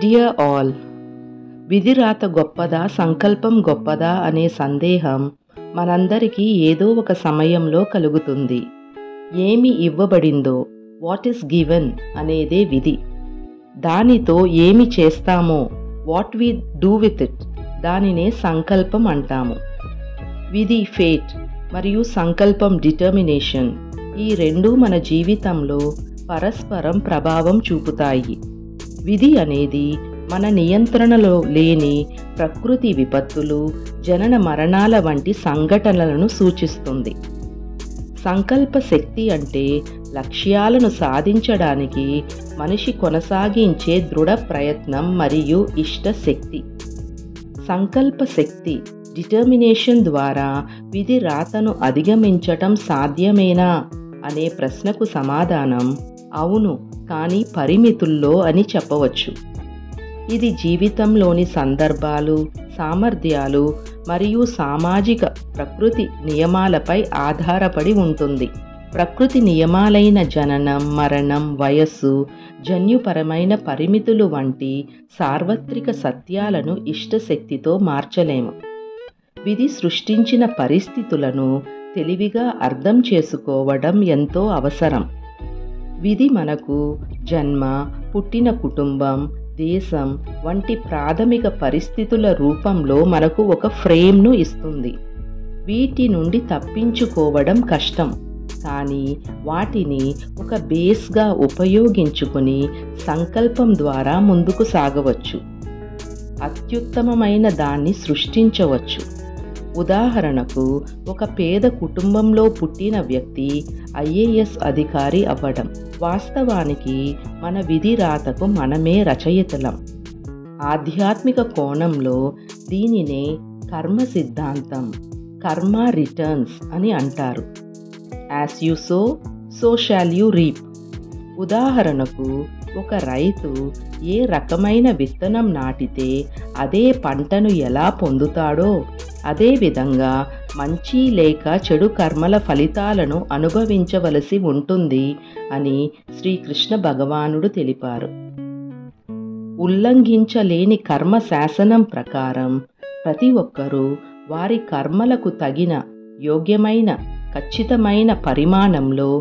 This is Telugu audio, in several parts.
డియర్ ఆల్, విధి రాత గొప్పదా సంకల్పం గొప్పదా అనే సందేహం మనందరికీ ఏదో ఒక సమయంలో కలుగుతుంది. ఏమి ఇవ్వబడిందో, వాట్ ఈస్ గివెన్ అనేదే విధి. దానితో ఏమి చేస్తామో, what we do with it, దానినే సంకల్పం అంటాము. విధి ఫేట్ మరియు సంకల్పం డిటర్మినేషన్, ఈ రెండూ మన జీవితంలో పరస్పరం ప్రభావం చూపుతాయి. విధి అనేది మన నియంత్రణలో లేని ప్రకృతి విపత్తులు, జనన మరణాల వంటి సంఘటనలను సూచిస్తుంది. సంకల్ప శక్తి అంటే లక్ష్యాలను సాధించడానికి మనిషి కొనసాగించే దృఢ ప్రయత్నం మరియు ఇష్టశక్తి. సంకల్ప శక్తి డిటర్మినేషన్ ద్వారా విధి రాతను అధిగమించటం సాధ్యమేనా అనే ప్రశ్నకు సమాధానం అవును, కానీ పరిమితుల్లో అని చెప్పవచ్చు. ఇది జీవితంలోని సందర్భాలు, సామర్థ్యాలు మరియు సామాజిక ప్రకృతి నియమాలపై ఆధారపడి ఉంటుంది. ప్రకృతి నియమాలైన జననం, మరణం, వయస్సు, జన్యుపరమైన పరిమితులు వంటి సార్వత్రిక సత్యాలను ఇష్టశక్తితో మార్చలేము. విధి సృష్టించిన పరిస్థితులను తెలివిగా అర్థం చేసుకోవడం ఎంతో అవసరం. విధి మనకు జన్మ, పుట్టిన కుటుంబం, దేశం వంటి ప్రాథమిక పరిస్థితుల రూపంలో మనకు ఒక ఫ్రేమ్ను ఇస్తుంది. వీటి నుండి తప్పించుకోవడం కష్టం, కానీ వాటిని ఒక బేస్గా ఉపయోగించుకుని సంకల్పం ద్వారా ముందుకు సాగవచ్చు. అత్యుత్తమమైన దాన్ని సృష్టించవచ్చు. ఉదాహరణకు, ఒక పేద కుటుంబంలో పుట్టిన వ్యక్తి ఐఏఎస్ అధికారి అవ్వడం. వాస్తవానికి మన విధి రాతకు మనమే రచయితలం. ఆధ్యాత్మిక కోణంలో దీనినే కర్మ సిద్ధాంతం, కర్మ రిటర్న్స్ అని అంటారు. As you so, so shawl you reap. ఉదాహరణకు, ఒక రైతు ఏ రకమైన విత్తనం నాటితే అదే పంటను ఎలా పొందుతాడో, అదేవిధంగా మంచి లేక చెడు కర్మల ఫలితాలను అనుభవించవలసి ఉంటుంది అని శ్రీకృష్ణ భగవానుడు తెలిపారు. ఉల్లంఘించలేని కర్మ శాసనం ప్రకారం ప్రతి ఒక్కరూ వారి కర్మలకు తగిన యోగ్యమైన ఖచ్చితమైన పరిమాణంలో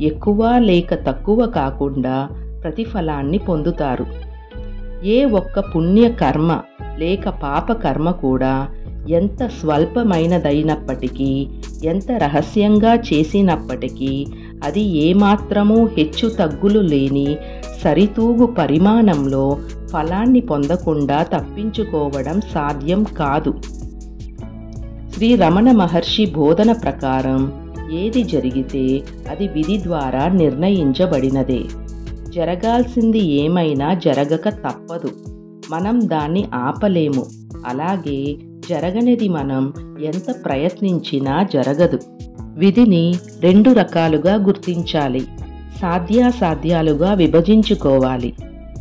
ఎక్కువ లేక తక్కువ కాకుండా ప్రతిఫలాన్ని పొందుతారు. ఏ ఒక్క పుణ్య కర్మ లేక పాప కర్మ కూడా ఎంత స్వల్పమైనదైనప్పటికీ, ఎంత రహస్యంగా చేసినప్పటికీ అది ఏమాత్రమూ హెచ్చు తగ్గులు లేని సరితూగు పరిమాణంలో ఫలాన్ని పొందకుండా తప్పించుకోవడం సాధ్యం కాదు. శ్రీ రమణ మహర్షి బోధన ప్రకారం ఏది జరిగితే అది విధి ద్వారా నిర్ణయించబడినదే. జరగాల్సింది ఏమైనా జరగక తప్పదు. మనం దాన్ని ఆపలేము. అలాగే జరగనిది మనం ఎంత ప్రయత్నించినా జరగదు. విధిని రెండు రకాలుగా గుర్తించాలి. సాధ్యాసాధ్యాలుగా విభజించుకోవాలి.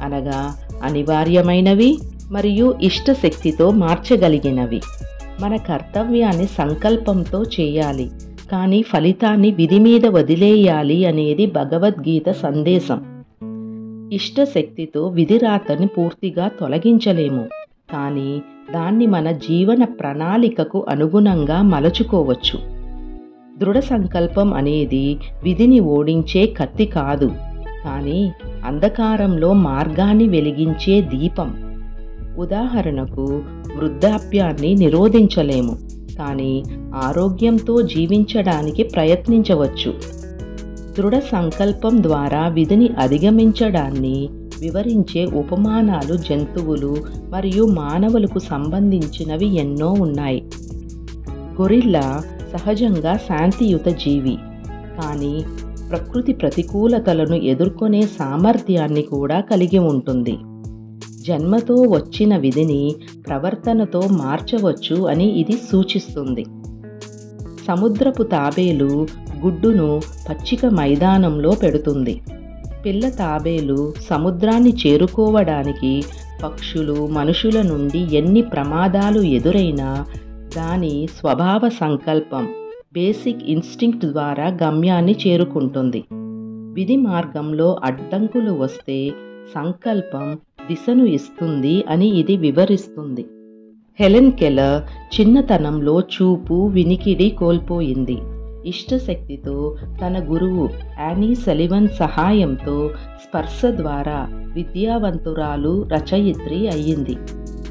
అనగా అనివార్యమైనవి మరియు ఇష్టశక్తితో మార్చగలిగినవి. మన కర్తవ్యాన్ని సంకల్పంతో చేయాలి, కానీ ఫలితాన్ని విధి మీద వదిలేయాలి అనేది భగవద్గీత సందేశం. ఇష్టశక్తితో విధి రాతని పూర్తిగా తొలగించలేము, కానీ దాన్ని మన జీవన ప్రణాళికకు అనుగుణంగా మలచుకోవచ్చు. దృఢ సంకల్పం అనేది విధిని ఓడించే కత్తి కాదు, కానీ అంధకారంలో మార్గాన్ని వెలిగించే దీపం. ఉదాహరణకు, వృద్ధాప్యాన్ని నిరోధించలేము, కానీ ఆరోగ్యంతో జీవించడానికి ప్రయత్నించవచ్చు. దృఢ సంకల్పం ద్వారా విధిని అధిగమించడాన్ని వివరించే ఉపమానాలు జంతువులు మరియు మానవులకు సంబంధించినవి ఎన్నో ఉన్నాయి. గొరిల్లా సహజంగా శాంతియుత జీవి, కానీ ప్రకృతి ప్రతికూలతలను ఎదుర్కొనే సామర్థ్యాన్ని కూడా కలిగి ఉంటుంది. జన్మతో వచ్చిన విధిని ప్రవర్తనతో మార్చవచ్చు అని ఇది సూచిస్తుంది. సముద్రపు తాబేలు గుడ్డును పచ్చిక మైదానంలో పెడుతుంది. పిల్ల తాబేలు సముద్రాన్ని చేరుకోవడానికి పక్షులు, మనుషుల నుండి ఎన్ని ప్రమాదాలు ఎదురైనా దాని స్వభావ సంకల్పం, బేసిక్ ఇన్స్టింక్ట్ ద్వారా గమ్యాన్ని చేరుకుంటుంది. విధి మార్గంలో అడ్డంకులు వస్తే సంకల్పం దిశను ఇస్తుంది అని ఇది వివరిస్తుంది. హెలెన్ కెల్లర్ చిన్నతనంలో చూపు, వినికిడి కోల్పోయింది. ఇష్టశక్తితో తన గురువు యానీ సలివన్ సహాయంతో స్పర్శ ద్వారా విద్యావంతురాలు, రచయిత్రి అయ్యింది.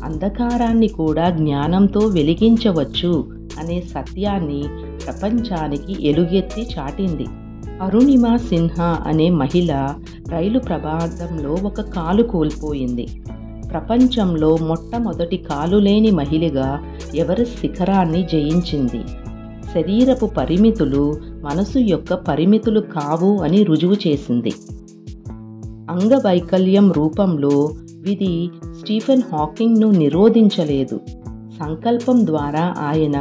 అంధకారాన్ని కూడా జ్ఞానంతో వెలిగించవచ్చు అనే సత్యాన్ని ప్రపంచానికి ఎలుగెత్తి చాటింది. అరుణిమా సిన్హా అనే మహిళ రైలు ప్రమాదంలో ఒక కాలు కోల్పోయింది. ప్రపంచంలో మొట్టమొదటి కాలులేని మహిళగా ఎవరెస్ట్ శిఖరాన్ని జయించింది. శరీరపు పరిమితులు మనసు యొక్క పరిమితులు కావు అని రుజువు చేసింది. అంగవైకల్యం రూపంలో విధి స్టీఫెన్ హాకింగ్ను నిరోధించలేదు. సంకల్పం ద్వారా ఆయన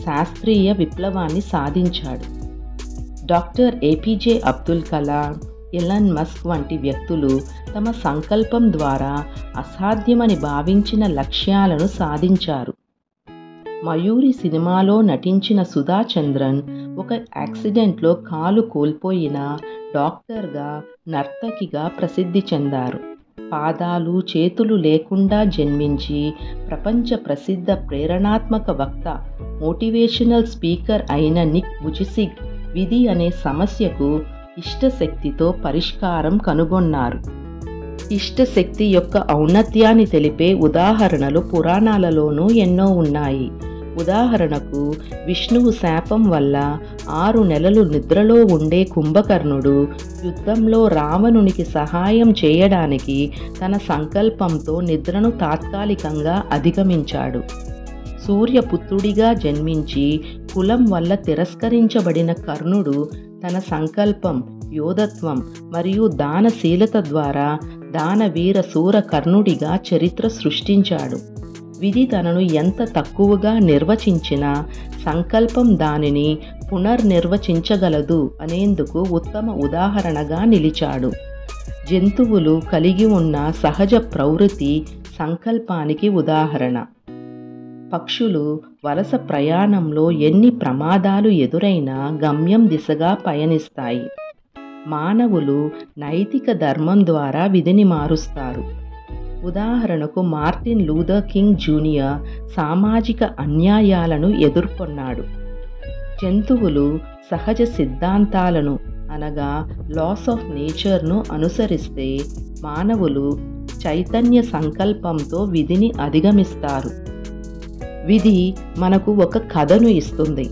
శాస్త్రీయ విప్లవాన్ని సాధించాడు. Doctor APJ Abdul Kalam, Elon Musk వంటి వ్యక్తులు తమ సంకల్పం ద్వారా అసాధ్యమని భావించిన లక్ష్యాలను సాధించారు. మయూరి సినిమాలో నటించిన సుధా చంద్రన్ ఒక యాక్సిడెంట్లో కాలు కోల్పోయిన డాక్టర్గా, నర్తకిగా ప్రసిద్ధి చెందారు. పాదాలు, చేతులు లేకుండా జన్మించి ప్రపంచ ప్రసిద్ధ ప్రేరణాత్మక వక్త, మోటివేషనల్ స్పీకర్ అయిన నిక్ బుజిసిక్ విధి అనే సమస్యకు ఇష్టశక్తితో పరిష్కారం కనుగొన్నారు. ఇష్టశక్తి యొక్క ఔన్నత్యాన్ని తెలిపే ఉదాహరణలు పురాణాలలోనూ ఎన్నో ఉన్నాయి. ఉదాహరణకు, విష్ణువు శాపం వల్ల 6 నెలలు నిద్రలో ఉండే కుంభకర్ణుడు యుద్ధంలో రావణునికి సహాయం చేయడానికి తన సంకల్పంతో నిద్రను తాత్కాలికంగా అధిగమించాడు. సూర్యపుత్రుడిగా జన్మించి కులం వల్ల తిరస్కరించబడిన కర్ణుడు తన సంకల్పం, యోధత్వం మరియు దానశీలత ద్వారా దానవీర శూర కర్ణుడిగా చరిత్ర సృష్టించాడు. విధి తనను ఎంత తక్కువగా నిర్వచించినా సంకల్పం దానిని పునర్నిర్వచించగలదు అనేందుకు ఉత్తమ ఉదాహరణగా నిలిచాడు. జంతువులు కలిగి ఉన్న సహజ ప్రవృత్తి సంకల్పానికి ఉదాహరణ. పక్షులు వలస ప్రయాణంలో ఎన్ని ప్రమాదాలు ఎదురైనా గమ్యం దిశగా పయనిస్తాయి. మానవులు నైతిక ధర్మం ద్వారా విధిని మారుస్తారు. ఉదాహరణకు, మార్టిన్ లూథర్ కింగ్ జూనియర్ సామాజిక అన్యాయాలను ఎదుర్కొన్నాడు. జంతువులు సహజ సిద్ధాంతాలను అనగా లాస్ ఆఫ్ నేచర్ను అనుసరిస్తే, మానవులు చైతన్య సంకల్పంతో విధిని అధిగమిస్తారు. విధి మనకు ఒక కథను ఇస్తుంది,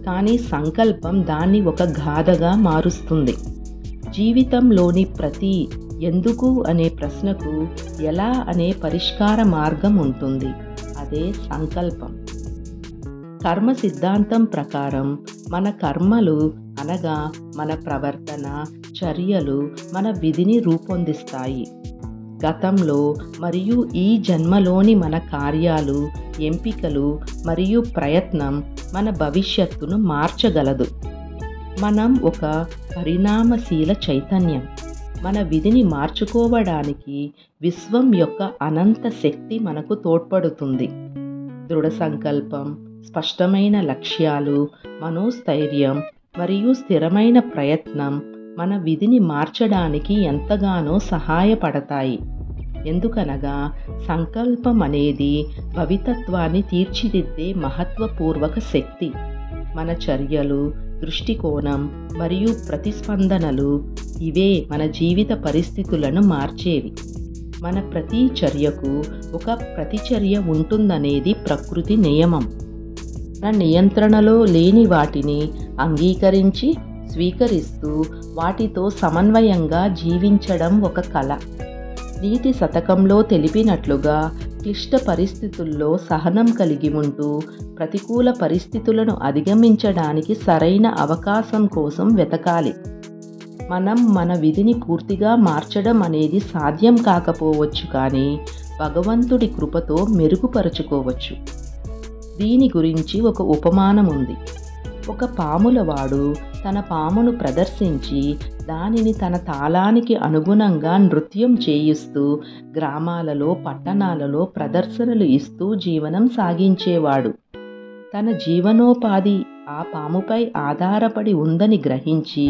కానీ సంకల్పం దాన్ని ఒక గాథగా మారుస్తుంది. జీవితంలోని ప్రతి ఎందుకు అనే ప్రశ్నకు ఎలా అనే పరిష్కార మార్గం ఉంటుంది. అదే సంకల్పం. కర్మ సిద్ధాంతం ప్రకారం మన కర్మలు అనగా మన ప్రవర్తన, చర్యలు మన విధిని రూపొందిస్తాయి. గతంలో మరియు ఈ జన్మలోని మన కార్యాలు, ఎంపికలు మరియు ప్రయత్నం మన భవిష్యత్తును మార్చగలదు. మనం ఒక పరిణామశీల చైతన్యం. మన విధిని మార్చుకోవడానికి విశ్వం యొక్క అనంత శక్తి మనకు తోడ్పడుతుంది. దృఢ సంకల్పం, స్పష్టమైన లక్ష్యాలు, మనోస్థైర్యం మరియు స్థిరమైన ప్రయత్నం మన విధిని మార్చడానికి ఎంతగానో సహాయపడతాయి. ఎందుకనగా సంకల్పం అనేది భవితత్వాన్ని తీర్చిదిద్దే మహత్వపూర్వక శక్తి. మన చర్యలు, దృష్టికోణం మరియు ప్రతిస్పందనలు ఇవే మన జీవిత పరిస్థితులను మార్చేవి. మన ప్రతి చర్యకు ఒక ప్రతిచర్య ఉంటుందనేది ప్రకృతి నియమం. మన నియంత్రణలో లేని వాటిని అంగీకరించి స్వీకరిస్తూ వాటితో సమన్వయంగా జీవించడం ఒక కళ. నీతి శతకంలో తెలిపినట్లుగా క్లిష్ట పరిస్థితుల్లో సహనం కలిగి ఉంటూ ప్రతికూల పరిస్థితులను అధిగమించడానికి సరైన అవకాశం కోసం వెతకాలి. మనం మన విధిని పూర్తిగా మార్చడం అనేది సాధ్యం కాకపోవచ్చు, కానీ భగవంతుడి కృపతో మెరుగుపరుచుకోవచ్చు. దీని గురించి ఒక ఉపమానం ఉంది. ఒక పాములవాడు తన పామును ప్రదర్శించి దానిని తన తాళానికి అనుగుణంగా నృత్యం చేయిస్తూ గ్రామాలలో, పట్టణాలలో ప్రదర్శనలు ఇస్తూ జీవనం సాగించేవాడు. తన జీవనోపాధి ఆ పాముపై ఆధారపడి ఉందని గ్రహించి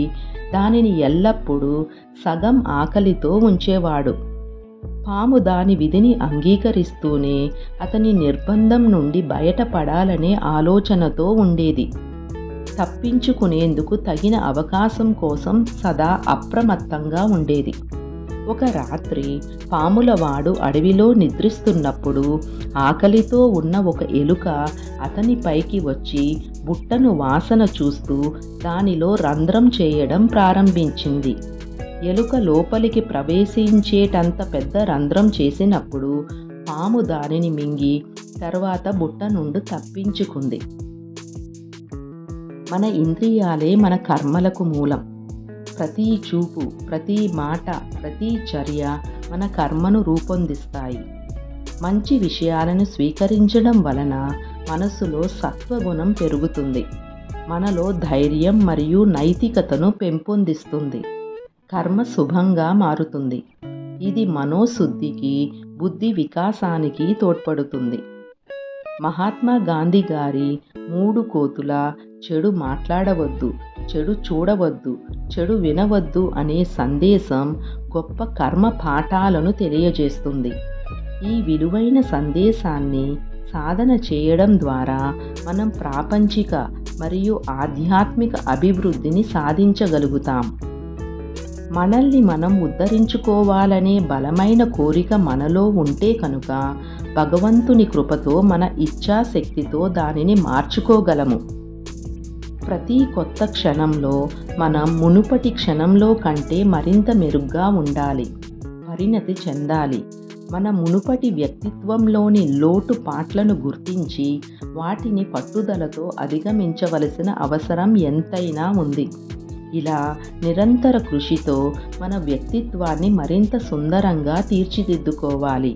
దానిని ఎల్లప్పుడూ సగం ఆకలితో ఉంచేవాడు. పాము దాని విధిని అంగీకరిస్తూనే అతని నిర్బంధం నుండి బయటపడాలనే ఆలోచనతో ఉండేది. తప్పించుకునేందుకు తగిన అవకాశం కోసం సదా అప్రమత్తంగా ఉండేది. ఒక రాత్రి పాములవాడు అడవిలో నిద్రిస్తున్నప్పుడు ఆకలితో ఉన్న ఒక ఎలుక అతని పైకి వచ్చి బుట్టను వాసన చూస్తూ దానిలో రంధ్రం చేయడం ప్రారంభించింది. ఎలుక లోపలికి ప్రవేశించేటంత పెద్ద రంధ్రం చేసినప్పుడు పాము దానిని మింగి తర్వాత బుట్ట నుండి తప్పించుకుంది. మన ఇంద్రియాలే మన కర్మలకు మూలం. ప్రతి చూపు, ప్రతి మాట, ప్రతి చర్య మన కర్మను రూపొందిస్తాయి. మంచి విషయాలను స్వీకరించడం వలన మనసులో సత్వగుణం పెరుగుతుంది. మనలో ధైర్యం మరియు నైతికతను పెంపొందిస్తుంది. కర్మ శుభంగా మారుతుంది. ఇది మనోశుద్ధికి, బుద్ధి వికాసానికి తోడ్పడుతుంది. మహాత్మా గాంధీ గారి 3 కోతుల చెడు మాట్లాడవద్దు, చెడు చూడవద్దు, చెడు వినవద్దు అనే సందేశం గొప్ప కర్మ పాఠాలను తెలియజేస్తుంది. ఈ విలువైన సందేశాన్ని సాధన చేయడం ద్వారా మనం ప్రాపంచిక మరియు ఆధ్యాత్మిక అభివృద్ధిని సాధించగలుగుతాం. మనల్ని మనం ఉద్ధరించుకోవాలనే బలమైన కోరిక మనలో ఉంటే కనుక భగవంతుని కృపతో మన ఇచ్ఛాశక్తితో దానిని మార్చుకోగలము. ప్రతి కొత్త క్షణంలో మనం మునుపటి క్షణంలో కంటే మరింత మెరుగ్గా ఉండాలి, పరిణతి చెందాలి. మన మునుపటి వ్యక్తిత్వంలోని లోటుపాట్లను గుర్తించి వాటిని పట్టుదలతో అధిగమించవలసిన అవసరం ఎంతైనా ఉంది. ఇలా నిరంతర కృషితో మన వ్యక్తిత్వాన్ని మరింత సుందరంగా తీర్చిదిద్దుకోవాలి.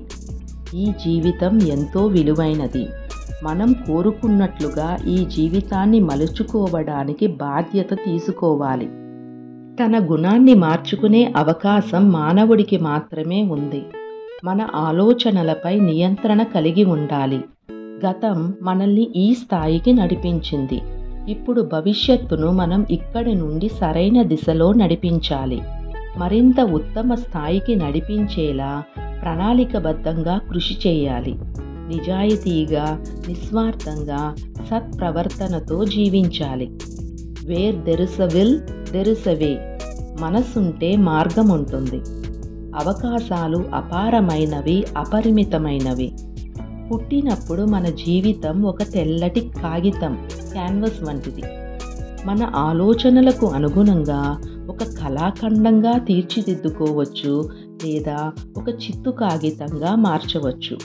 ఈ జీవితం ఎంతో విలువైనది. మనం కోరుకున్నట్లుగా ఈ జీవితాన్ని మలుచుకోవడానికి బాధ్యత తీసుకోవాలి. తన గుణాన్ని మార్చుకునే అవకాశం మానవుడికి మాత్రమే ఉంది. మన ఆలోచనలపై నియంత్రణ కలిగి ఉండాలి. గతం మనల్ని ఈ స్థాయికి నడిపించింది. ఇప్పుడు భవిష్యత్తును మనం ఇక్కడి నుండి సరైన దిశలో నడిపించాలి. మరింత ఉత్తమ స్థాయికి నడిపించేలా ప్రణాళికబద్ధంగా కృషి చేయాలి. నిజాయితీగా, నిస్వార్థంగా, సత్ప్రవర్తనతో జీవించాలి. Where there is a will there is a way. మనసుంటే మార్గం ఉంటుంది. అవకాశాలు అపారమైనవి, అపరిమితమైనవి. పుట్టినప్పుడు మన జీవితం ఒక తెల్లటి కాగితం, క్యాన్వస్ వంటిది. మన ఆలోచనలకు అనుగుణంగా ఒక కళాఖండంగా తీర్చిదిద్దుకోవచ్చు లేదా ఒక చిత్తు కాగితంగా మార్చవచ్చు.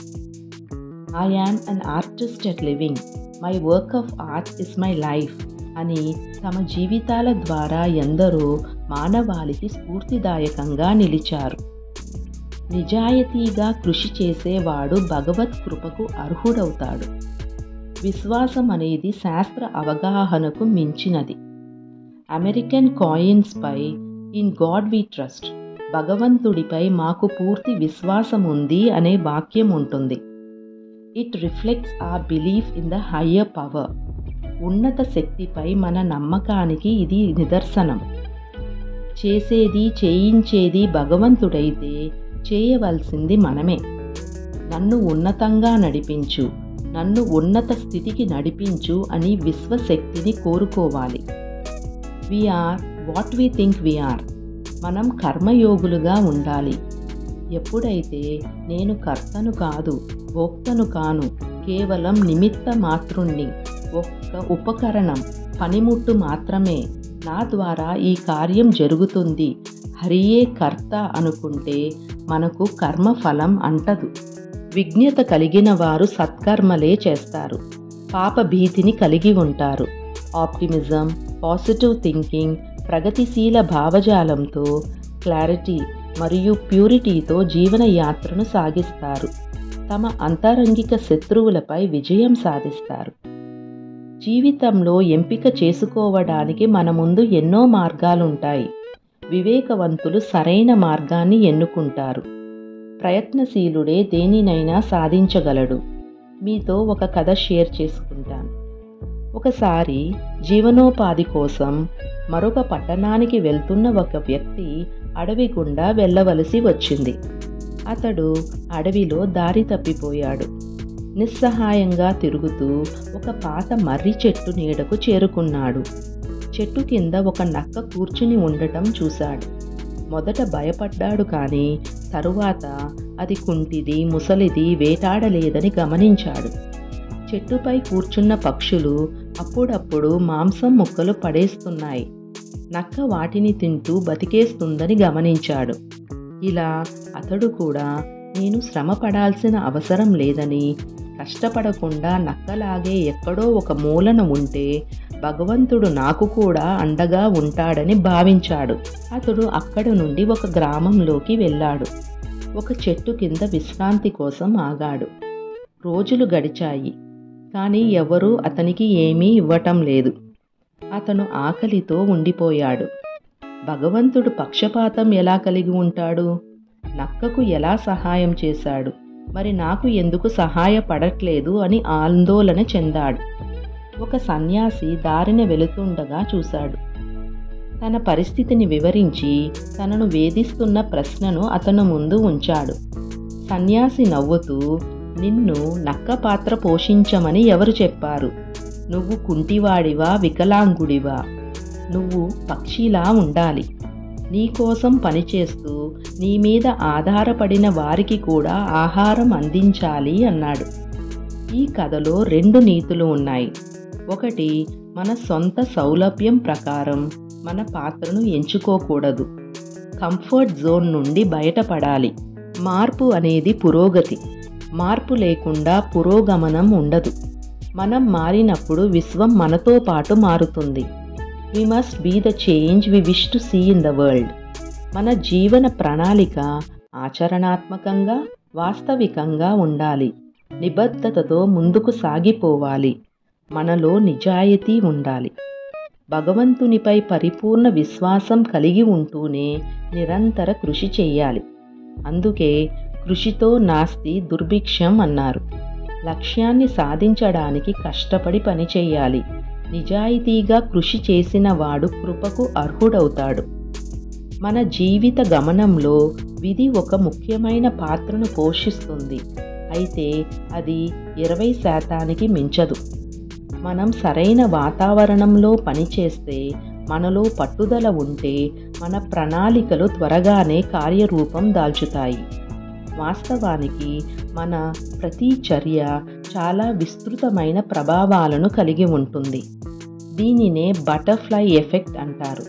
I am an artist at living, my work of art is my life అని తమ జీవితాల ద్వారా ఎందరో మానవాళికి స్ఫూర్తిదాయకంగా నిలిచారు. నిజాయితీగా కృషి చేసేవాడు భగవత్ కృపకు అర్హుడవుతాడు. విశ్వాసం అనేది శాస్త్ర అవగాహనకు మించినది. అమెరికన్ కాయిన్స్పై ఇన్ గాడ్ వి ట్రస్ట్, భగవంతుడిపై మాకు పూర్తి విశ్వాసం ఉంది అనే వాక్యం ఉంటుంది. It reflects our belief in the higher power. ఉన్నత శక్తిపై మన నమ్మకానికి ఇది నిదర్శనం. చేసేది చేయించేది భగవంతుడైతే చేయవలసింది మనమే. నన్ను ఉన్నతంగా నడిపించు, నన్ను ఉన్నత స్థితికి నడిపించు అని విశ్వశక్తిని కోరుకోవాలి. We are what we think we are. మనం కర్మయోగులుగా ఉండాలి. ఎప్పుడైతే నేను కర్తను కాదు, భోక్తను కాను, కేవలం నిమిత్త మాత్రుణ్ణి, ఒక్క ఉపకరణం, పనిముట్టు మాత్రమే, నా ద్వారా ఈ కార్యం జరుగుతుంది, హరియే కర్త అనుకుంటే మనకు కర్మఫలం అంటదు. విజ్ఞత కలిగిన వారు సత్కర్మలే చేస్తారు. పాప భీతిని కలిగి ఉంటారు. ఆప్టిమిజం, పాజిటివ్ థింకింగ్, ప్రగతిశీల భావజాలంతో, క్లారిటీ మరియు ప్యూరిటీతో జీవన యాత్రను సాగిస్తారు. తమ అంతరంగిక శత్రువులపై విజయం సాధిస్తారు. జీవితంలో ఎంపిక చేసుకోవడానికి మన ముందు ఎన్నో మార్గాలుంటాయి. వివేకవంతులు సరైన మార్గాన్ని ఎన్నుకుంటారు. ప్రయత్నశీలుడే దేనినైనా సాధించగలడు. మీతో ఒక కథ షేర్ చేసుకుంటాను. ఒకసారి జీవనోపాధి కోసం మరొక పట్టణానికి వెళ్తున్న ఒక వ్యక్తి అడవి గుండా వెళ్ళవలసి వచ్చింది. అతడు అడవిలో దారి తప్పిపోయాడు. నిస్సహాయంగా తిరుగుతూ ఒక పాత మర్రి చెట్టు నీడకు చేరుకున్నాడు. చెట్టు కింద ఒక నక్క కూర్చుని ఉండటం చూశాడు. మొదట భయపడ్డాడు, కానీ తరువాత అది కుంటిది, ముసలిది, వేటాడలేదని గమనించాడు. చెట్టుపై కూర్చున్న పక్షులు అప్పుడప్పుడు మాంసం ముక్కలు పడేస్తున్నాయి. నక్క వాటిని తింటూ బతికేస్తుందని గమనించాడు. ఇలా అతడు కూడా నేను శ్రమ పడాల్సిన అవసరం లేదని, కష్టపడకుండా నక్కలాగే ఎక్కడో ఒక మూలన ఉంటే భగవంతుడు నాకు కూడా అండగా ఉంటాడని భావించాడు. అతడు అక్కడి నుండి ఒక గ్రామంలోకి వెళ్ళాడు. ఒక చెట్టు కింద విశ్రాంతి కోసం ఆగాడు. రోజులు గడిచాయి, కానీ ఎవరూ అతనికి ఏమీ ఇవ్వటం లేదు. అతను ఆకలితో ఉండిపోయాడు. భగవంతుడు పక్షపాతం ఎలా కలిగి ఉంటాడు? నక్కకు ఎలా సహాయం చేశాడు, మరి నాకు ఎందుకు సహాయపడట్లేదు అని ఆందోళన చెందాడు. ఒక సన్యాసి దారిన వెళుతుండగా చూశాడు. తన పరిస్థితిని వివరించి తనను వేధిస్తున్న ప్రశ్నను అతను ముందు ఉంచాడు. సన్యాసి నవ్వుతూ, నిన్ను నక్క పాత్ర పోషించమని ఎవరు చెప్పారు? నువ్వు కుంటివాడివా, వికలాంగుడివా? నువ్వు పక్షిలా ఉండాలి. నీకోసం పనిచేస్తూ నీ మీద ఆధారపడిన వారికి కూడా ఆహారం అందించాలి అన్నాడు. ఈ కథలో 2 నీతులు ఉన్నాయి. ఒకటి, మన సొంత సౌలభ్యం ప్రకారం మన పాత్రను ఎంచుకోకూడదు. కంఫర్ట్ జోన్ నుండి బయటపడాలి. మార్పు అనేది పురోగతి. మార్పు లేకుండా పురోగమనం ఉండదు. మనం మారినప్పుడు విశ్వం మనతో పాటు మారుతుంది. We must be the change we wish to see in the world. మన జీవన ప్రణాళిక ఆచరణాత్మకంగా, వాస్తవికంగా ఉండాలి. నిబద్ధతతో ముందుకు సాగిపోవాలి. మనలో నిజాయితీ ఉండాలి. భగవంతునిపై పరిపూర్ణ విశ్వాసం కలిగి ఉంటూనే నిరంతర కృషి చెయ్యాలి. అందుకే కృషితో నాస్తి దుర్భిక్షం అన్నారు. లక్ష్యాన్ని సాధించడానికి కష్టపడి పనిచేయాలి. నిజాయితీగా కృషి చేసిన వాడు కృపకు అర్హుడవుతాడు. మన జీవిత గమనంలో విధి ఒక ముఖ్యమైన పాత్రను పోషిస్తుంది. అయితే అది 20% మించదు. మనం సరైన వాతావరణంలో పనిచేస్తే, మనలో పట్టుదల ఉంటే మన ప్రణాళికలు త్వరగానే కార్యరూపం దాల్చుతాయి. వాస్తవానికి మన ప్రతి చర్య చాలా విస్తృతమైన ప్రభావాలను కలిగి ఉంటుంది. దీనినే బటర్ఫ్లై ఎఫెక్ట్ అంటారు.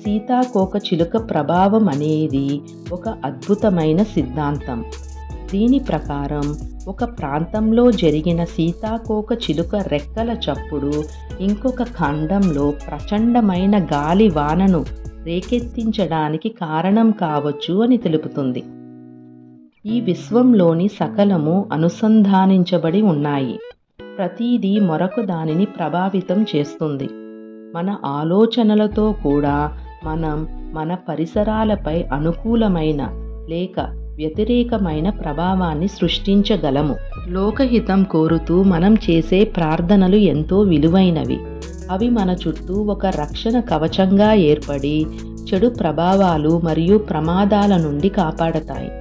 సీతాకోకచిలుక ప్రభావం అనేది ఒక అద్భుతమైన సిద్ధాంతం. దీని ప్రకారం ఒక ప్రాంతంలో జరిగిన సీతాకోకచిలుక రెక్కల చప్పుడు ఇంకొక ఖండంలో ప్రచండమైన గాలి వానను రేకెత్తించడానికి కారణం కావచ్చు అని తెలుపుతుంది. ఈ విశ్వంలోని సకలము అనుసంధానించబడి ఉన్నాయి. ప్రతిదీ మరొక దానిని ప్రభావితం చేస్తుంది. మన ఆలోచనలతో కూడా మనం మన పరిసరాలపై అనుకూలమైన లేక వ్యతిరేకమైన ప్రభావాన్ని సృష్టించగలము. లోకహితం కోరుతూ మనం చేసే ప్రార్థనలు ఎంతో విలువైనవి. అవి మన చుట్టూ ఒక రక్షణ కవచంగా ఏర్పడి చెడు ప్రభావాలు మరియు ప్రమాదాల నుండి కాపాడతాయి.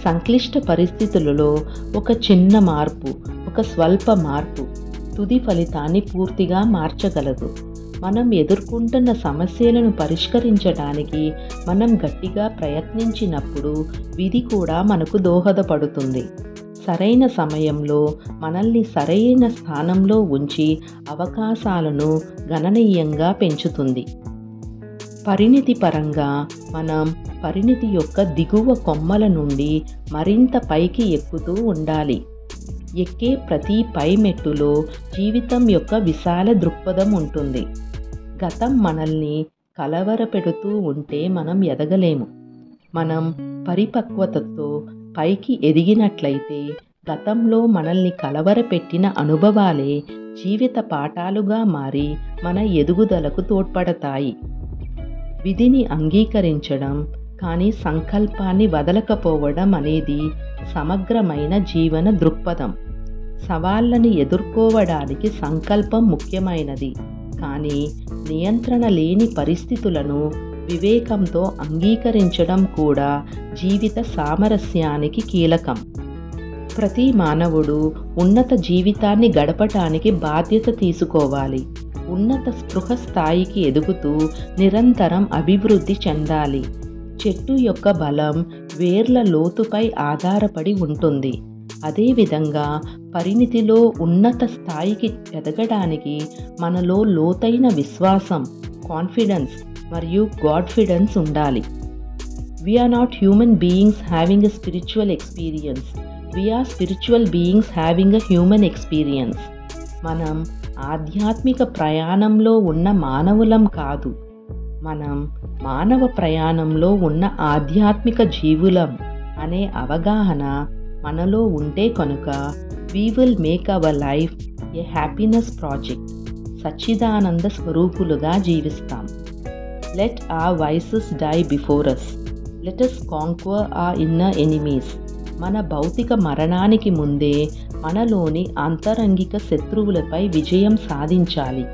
సంక్లిష్ట పరిస్థితులలో ఒక చిన్న మార్పు, ఒక స్వల్ప మార్పు తుది ఫలితాన్ని పూర్తిగా మార్చగలదు. మనం ఎదుర్కొంటున్న సమస్యలను పరిష్కరించడానికి మనం గట్టిగా ప్రయత్నించినప్పుడు విధి కూడా మనకు దోహదపడుతుంది. సరైన సమయంలో మనల్ని సరైన స్థానంలో ఉంచి అవకాశాలను గణనీయంగా పెంచుతుంది. పరిణితి పరంగా మనం పరిణితి యొక్క దిగువ కొమ్మల నుండి మరింత పైకి ఎక్కుతూ ఉండాలి. ఎక్కే ప్రతి పై మెట్టులో జీవితం యొక్క విశాల దృక్పథం ఉంటుంది. గతం మనల్ని కలవరపెడుతూ ఉంటే మనం ఎదగలేము. మనం పరిపక్వతతో పైకి ఎదిగినట్లయితే గతంలో మనల్ని కలవరపెట్టిన అనుభవాలే జీవిత పాఠాలుగా మారి మన ఎదుగుదలకు తోడ్పడతాయి. విధిని అంగీకరించడం, కానీ సంకల్పాన్ని వదలకపోవడం అనేది సమగ్రమైన జీవన దృక్పథం. సవాళ్ళని ఎదుర్కోవడానికి సంకల్పం ముఖ్యమైనది, కానీ నియంత్రణ లేని పరిస్థితులను వివేకంతో అంగీకరించడం కూడా జీవిత సామరస్యానికి కీలకం. ప్రతి మానవుడు ఉన్నత జీవితాన్ని గడపటానికి బాధ్యత తీసుకోవాలి. ఉన్నత స్పృహ స్థాయికి ఎదుగుతూ నిరంతరం అభివృద్ధి చెందాలి. చెట్టు యొక్క బలం వేర్ల లోతుపై ఆధారపడి ఉంటుంది. అదేవిధంగా పరిణితిలో ఉన్నత స్థాయికి ఎదగడానికి మనలో లోతైన విశ్వాసం, కాన్ఫిడెన్స్ మరియు గాడ్ఫిడెన్స్ ఉండాలి. We are not human beings having a spiritual experience. We are spiritual beings having a human experience. మనం ఆధ్యాత్మిక ప్రయాణంలో ఉన్న మానవులం కాదు. మనం మానవ ప్రయాణంలో ఉన్న ఆధ్యాత్మిక జీవులం అనే అవగాహన మనలో ఉంటే కనుక we will make our life a happiness project. Sachchidananda స్వరూపులుగా జీవిస్తాం. Let our vices die before us. Let us conquer our inner enemies. మన భౌతిక మరణానికి ముందే మనలోని అంతరంగిక శత్రువులపై విజయం సాధించాలి.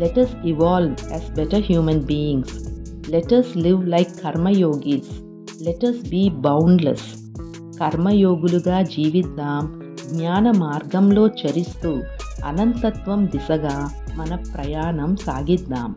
Let us evolve as better human beings. Let us live like కర్మయోగీస్. Let us be boundless. కర్మయోగులుగా జీవిద్దాం. జ్ఞాన మార్గంలో చరిస్తూ అనంతత్వం దిశగా మన ప్రయాణం సాగిద్దాం.